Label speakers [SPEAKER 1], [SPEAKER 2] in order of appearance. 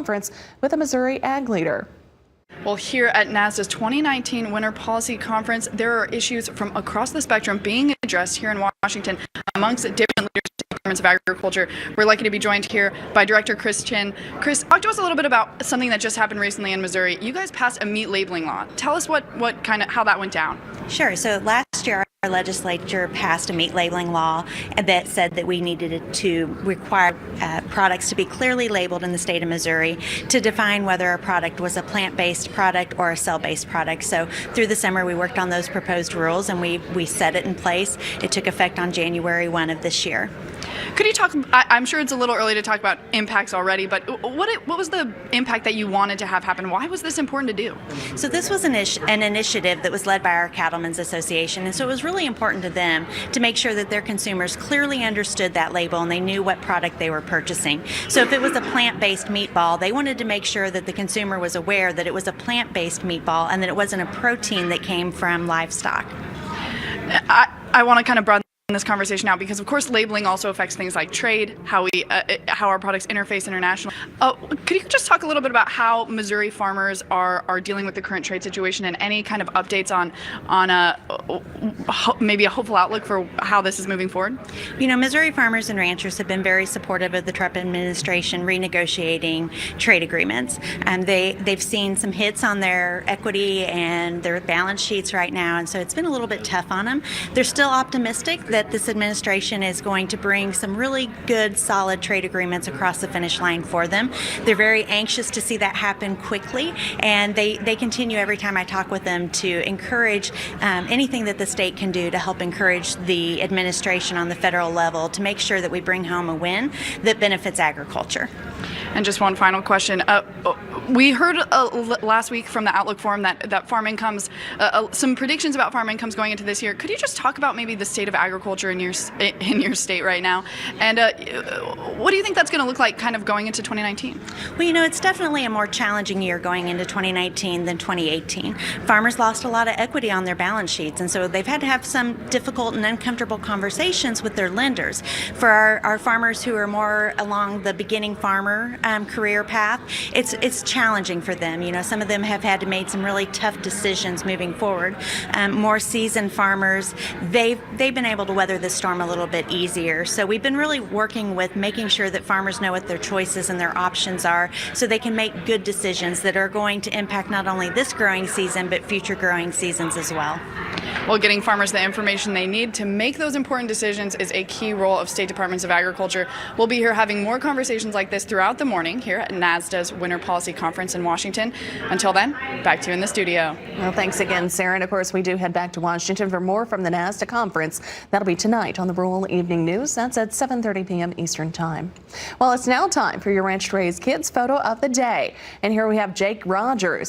[SPEAKER 1] conference with a Missouri ag leader.
[SPEAKER 2] Well, here at NASDA's 2019 Winter Policy Conference, there are issues from across the spectrum being addressed here in Washington amongst different leaders of departments of agriculture. We're lucky to be joined here by Director Chris Chinn. Chris, talk to us a little bit about something that just happened recently in Missouri. You guys passed a meat labeling law. Tell us how that went down.
[SPEAKER 3] Sure. So last year, our legislature passed a meat labeling law that said that we needed to require products to be clearly labeled in the state of Missouri to define whether a product was a plant-based product or a cell-based product. So through the summer, we worked on those proposed rules and we set it in place. It took effect on January 1 of this year.
[SPEAKER 2] Could you talk, I'm sure it's a little early to talk about impacts already, but what was the impact that you wanted to have happen? Why was this important to do?
[SPEAKER 3] So this was an initiative that was led by our Cattlemen's Association, and so it was really important to them to make sure that their consumers clearly understood that label and they knew what product they were purchasing. So if it was a plant-based meatball, they wanted to make sure that the consumer was aware that it was a plant-based meatball and that it wasn't a protein that came from livestock.
[SPEAKER 2] I want to kind of broaden this conversation out because, of course, labeling also affects things like trade, how our products interface internationally. Could you just talk a little bit about how Missouri farmers are dealing with the current trade situation and any kind of updates on maybe a hopeful outlook for how this is moving forward?
[SPEAKER 3] You know, Missouri farmers and ranchers have been very supportive of the Trump administration renegotiating trade agreements. They've seen some hits on their equity and their balance sheets right now, and so it's been a little bit tough on them. They're still optimistic that this administration is going to bring some really good, solid trade agreements across the finish line for them. They're very anxious to see that happen quickly, and they continue every time I talk with them to encourage anything that the state can do to help encourage the administration on the federal level to make sure that we bring home a win that benefits agriculture.
[SPEAKER 2] And just one final question. We heard last week from the Outlook Forum that farm incomes, some predictions about farm incomes going into this year. Could you just talk about maybe the state of agriculture in your state right now? And what do you think that's going to look like kind of going into 2019?
[SPEAKER 3] Well, you know, it's definitely a more challenging year going into 2019 than 2018. Farmers lost a lot of equity on their balance sheets, and so they've had to have some difficult and uncomfortable conversations with their lenders. For our farmers who are more along the beginning farmer career path, it's challenging for them. You know, some of them have had to make some really tough decisions moving forward. More seasoned farmers, they've been able to weather this storm a little bit easier. So we've been really working with making sure that farmers know what their choices and their options are so they can make good decisions that are going to impact not only this growing season but future growing seasons as well.
[SPEAKER 2] Well, getting farmers the information they need to make those important decisions is a key role of state departments of agriculture. We'll be here having more conversations like this throughout the morning here at NASDA's Winter Policy Conference in Washington. Until then, back to you in the studio.
[SPEAKER 1] Well, thanks again, Sarah. And of course, we do head back to Washington for more from the NASDA conference. That'll be tonight on the Rural Evening News. That's at 7:30 p.m. Eastern Time. Well, it's now time for your Ranch Raised Kids photo of the day. And here we have Jake Rogers.